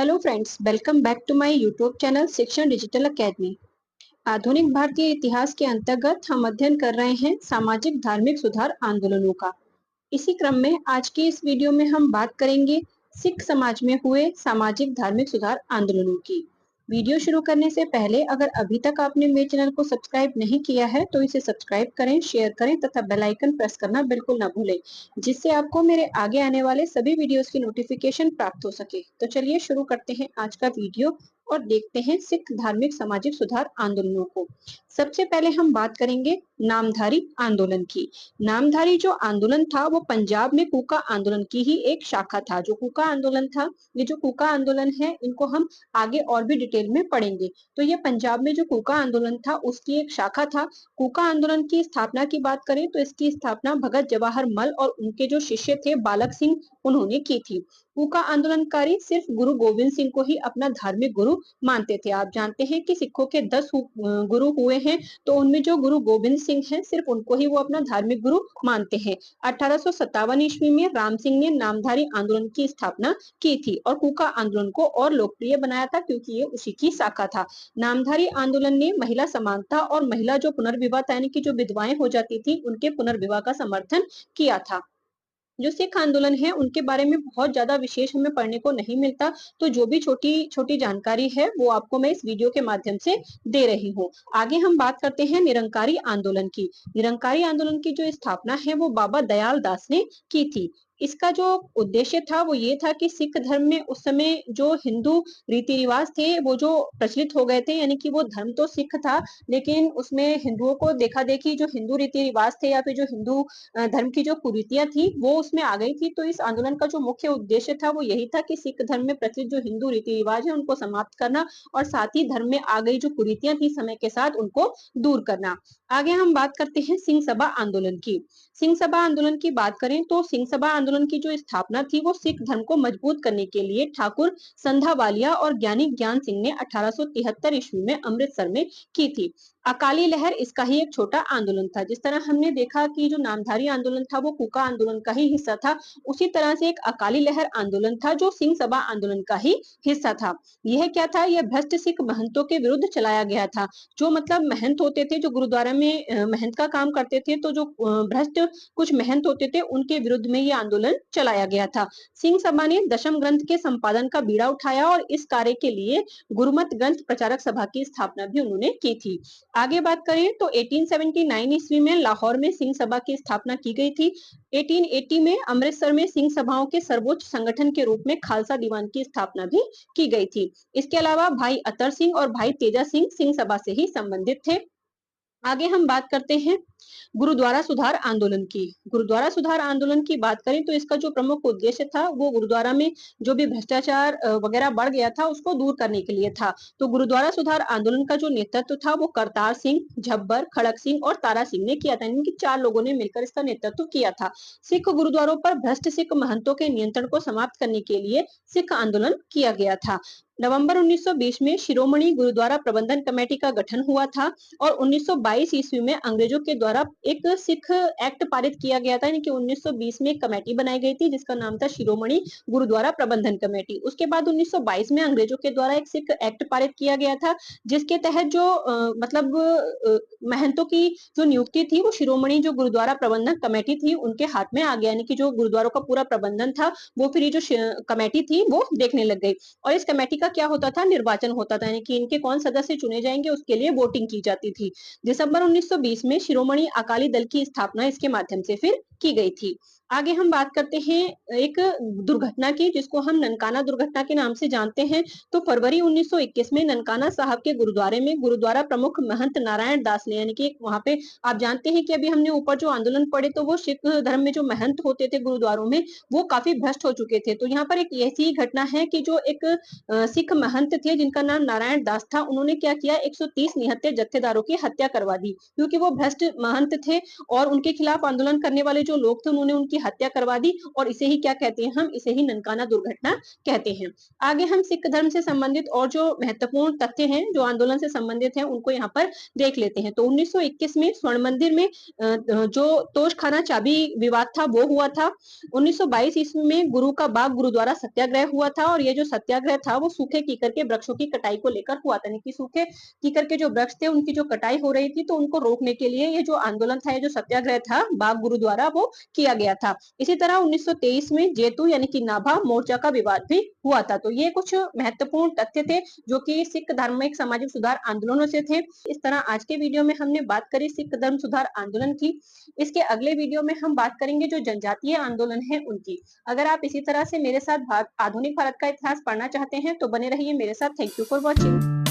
Hello friends, welcome back to my YouTube channel Shikshan digital academy. आधुनिक भारतीय इतिहास के अंतर्गत हम अध्ययन कर रहे हैं सामाजिक धार्मिक सुधार आंदोलनों का। इसी क्रम में आज की इस वीडियो में हम बात करेंगे सिख समाज में हुए सामाजिक धार्मिक सुधार आंदोलनों की। वीडियो शुरू करने से पहले अगर अभी तक आपने मेरे चैनल को सब्सक्राइब नहीं किया है तो इसे सब्सक्राइब करें, शेयर करें तथा बेल आइकन प्रेस करना बिल्कुल ना भूलें, जिससे आपको मेरे आगे आने वाले सभी वीडियोस की नोटिफिकेशन प्राप्त हो सके। तो चलिए शुरू करते हैं आज का वीडियो और देखते हैं सिख धार्मिक सामाजिक सुधार आंदोलनों को। सबसे पहले हम बात करेंगे नामधारी आंदोलन की। नामधारी जो आंदोलन था वो पंजाब में कूका आंदोलन की ही एक शाखा था। जो कूका आंदोलन था, ये जो कूका आंदोलन है, इनको हम आगे और भी डिटेल में पढ़ेंगे। तो ये पंजाब में जो कूका आंदोलन था उसकी एक शाखा था। कूका आंदोलन की स्थापना की बात करें तो इसकी स्थापना भगत जवाहर मल और उनके जो शिष्य थे बालक सिंह, उन्होंने की थी। कूका आंदोलनकारी सिर्फ गुरु गोविंद सिंह को ही अपना धार्मिक गुरु मानते थे। आप जानते हैं कि सिखों के 10 गुरु हुए हैं, तो उनमें जो गुरु गोविंद सिंह हैं सिर्फ उनको ही वो अपना धार्मिक गुरु मानते हैं। 1857 ईस्वी में राम सिंह ने नामधारी आंदोलन की स्थापना की थी और कूका आंदोलन को और लोकप्रिय बनाया था क्योंकि ये उसी की शाखा था। नामधारी आंदोलन ने महिला समानता और महिला जो पुनर्विवाह यानी कि जो विधवाएं हो जाती थी उनके पुनर्विवाह का समर्थन किया था। जो सिख आंदोलन है उनके बारे में बहुत ज्यादा विशेष हमें पढ़ने को नहीं मिलता, तो जो भी छोटी छोटी जानकारी है वो आपको मैं इस वीडियो के माध्यम से दे रही हूँ। आगे हम बात करते हैं निरंकारी आंदोलन की। निरंकारी आंदोलन की जो स्थापना है वो बाबा दयाल दास ने की थी। इसका जो उद्देश्य था वो ये था कि सिख धर्म में उस समय जो हिंदू रीति रिवाज थे वो जो प्रचलित हो गए थे, यानी कि वो धर्म तो सिख था लेकिन उसमें हिंदुओं को देखा देखी जो हिंदू रीति रिवाज थे या फिर जो हिंदू धर्म की जो कुरीतियां थी वो उसमें आ गई थी। तो इस आंदोलन का जो मुख्य उद्देश्य था वो यही था कि सिख धर्म में प्रचलित जो हिंदू रीति रिवाज है उनको समाप्त करना और साथ ही धर्म में आ गई जो कुरीतियां थी समय के साथ उनको दूर करना। आगे हम बात करते हैं सिंह सभा आंदोलन की। सिंह सभा आंदोलन की बात करें तो सिंह सभा आंदोलन की जो स्थापना थी वो सिख धर्म को मजबूत करने के लिए ठाकुर संधावालिया और ज्ञानी ज्ञान सिंह ने 1873 ईस्वी में अमृतसर में की थी। अकाली लहर इसका ही एक छोटा आंदोलन था। जिस तरह हमने देखा कि जो नामधारी आंदोलन था वो कूका आंदोलन का ही हिस्सा था, उसी तरह से एक अकाली लहर आंदोलन था जो सिंह सभा आंदोलन का ही हिस्सा था। यह क्या था? यह भ्रष्ट सिख महंतों के विरुद्ध चलाया गया था। जो मतलब महंत होते थे, जो गुरुद्वारा में महंत का काम करते थे, तो जो भ्रष्ट कुछ महंत होते थे उनके विरुद्ध में यह आंदोलन चलाया गया था। सिंह सभा ने दशम ग्रंथ के संपादन का बीड़ा उठाया और इस कार्य के लिए गुरुमत ग्रंथ प्रचारक सभा की स्थापना भी उन्होंने की थी। आगे बात करें तो 1879 ईस्वी में लाहौर में सिंह सभा की स्थापना की गई थी। 1880 में अमृतसर में सिंह सभाओं के सर्वोच्च संगठन के रूप में खालसा दीवान की स्थापना भी की गई थी। इसके अलावा भाई अतर सिंह और भाई तेजा सिंह सिंह सभा से ही संबंधित थे। आगे हम बात करते हैं गुरुद्वारा सुधार आंदोलन की। गुरुद्वारा सुधार आंदोलन की बात करें तो इसका जो प्रमुख उद्देश्य था वो गुरुद्वारा में जो भी भ्रष्टाचार वगैरह बढ़ गया था उसको दूर करने के लिए था। तो गुरुद्वारा सुधार आंदोलन का जो नेतृत्व था वो करतार सिंह, झब्बर, खड़क सिंह और तारा सिंह ने किया था। इनके 4 लोगों ने मिलकर इसका नेतृत्व किया था। सिख गुरुद्वारों पर भ्रष्ट सिख महंतों के नियंत्रण को समाप्त करने के लिए सिख आंदोलन किया गया था। नवंबर 1920 में शिरोमणि गुरुद्वारा प्रबंधन कमेटी का गठन हुआ था और 1922 ईस्वी में अंग्रेजों के द्वारा एक सिख एक्ट पारित किया गया था, यानी कि 1920 में एक कमेटी बनाई गई थी जिसका नाम था शिरोमणि गुरुद्वारा प्रबंधन कमेटी। उसके बाद 1922 में अंग्रेजों के द्वारा एक सिख एक्ट पारित किया गया था जिसके तहत जो महंतों की जो नियुक्ति थी वो शिरोमणि जो गुरुद्वारा प्रबंधन कमेटी थी उनके हाथ में आ गया, यानी कि जो गुरुद्वारों का पूरा प्रबंधन था वो फिर ये जो कमेटी थी वो देखने लग गई। और इस कमेटी का क्या होता था? निर्वाचन होता था, यानी कि इनके कौन सदस्य चुने जाएंगे उसके लिए वोटिंग की जाती थी। दिसंबर 1920 में शिरोमणि अकाली दल की स्थापना इसके माध्यम से फिर की गई थी। आगे हम बात करते हैं एक दुर्घटना की जिसको हम ननकाना दुर्घटना के नाम से जानते हैं। तो फरवरी 1921 में ननकाना साहब के गुरुद्वारे में गुरुद्वारा प्रमुख महंत नारायण दास ने, यानी कि वहां पे आप जानते हैं कि अभी हमने ऊपर जो आंदोलन पढ़े तो वो सिख धर्म में जो महंत होते थे गुरुद्वारों में वो काफी भ्रष्ट हो चुके थे। तो यहाँ पर एक ऐसी घटना है कि जो एक सिख महंत थे जिनका नाम नारायण दास था, उन्होंने क्या किया, 130 निहत्थे जत्थेदारों की हत्या करवा दी क्योंकि वो भ्रष्ट महंत थे और उनके खिलाफ आंदोलन करने वाले जो लोग थे उन्होंने उनकी हत्या करवा दी और इसे ही क्या कहते हैं, हम इसे ही ननकाना दुर्घटना कहते हैं। आगे हम सिख धर्म से संबंधित और जो महत्वपूर्ण तथ्य हैं जो आंदोलन से संबंधित हैं उनको यहाँ पर देख लेते हैं। तो 1921 में स्वर्ण मंदिर में जो तोशखाना चाबी विवाद था वो हुआ था। 1922 ईस्वी में गुरु का बाग गुरुद्वारा सत्याग्रह हुआ था और ये जो सत्याग्रह था वो सूखे कीकर के वृक्षों की कटाई को लेकर हुआ था। कि सूखे कीकर के जो वृक्ष थे उनकी जो कटाई हो रही थी तो उनको रोकने के लिए ये जो आंदोलन था, ये जो सत्याग्रह था बाग गुरुद्वारा वो किया गया था। इसी तरह 1923 में जेतू यानी कि नाभा मोर्चा का विवाद भी हुआ था। तो ये कुछ महत्वपूर्ण तथ्य थे जो कि सिख धार्मिक सामाजिक सुधार आंदोलनों से थे। इस तरह आज के वीडियो में हमने बात करी सिख धर्म सुधार आंदोलन की। इसके अगले वीडियो में हम बात करेंगे जो जनजातीय आंदोलन है उनकी। अगर आप इसी तरह से मेरे साथ आधुनिक भारत का इतिहास पढ़ना चाहते हैं तो बने रहिए मेरे साथ। Thank you for watching.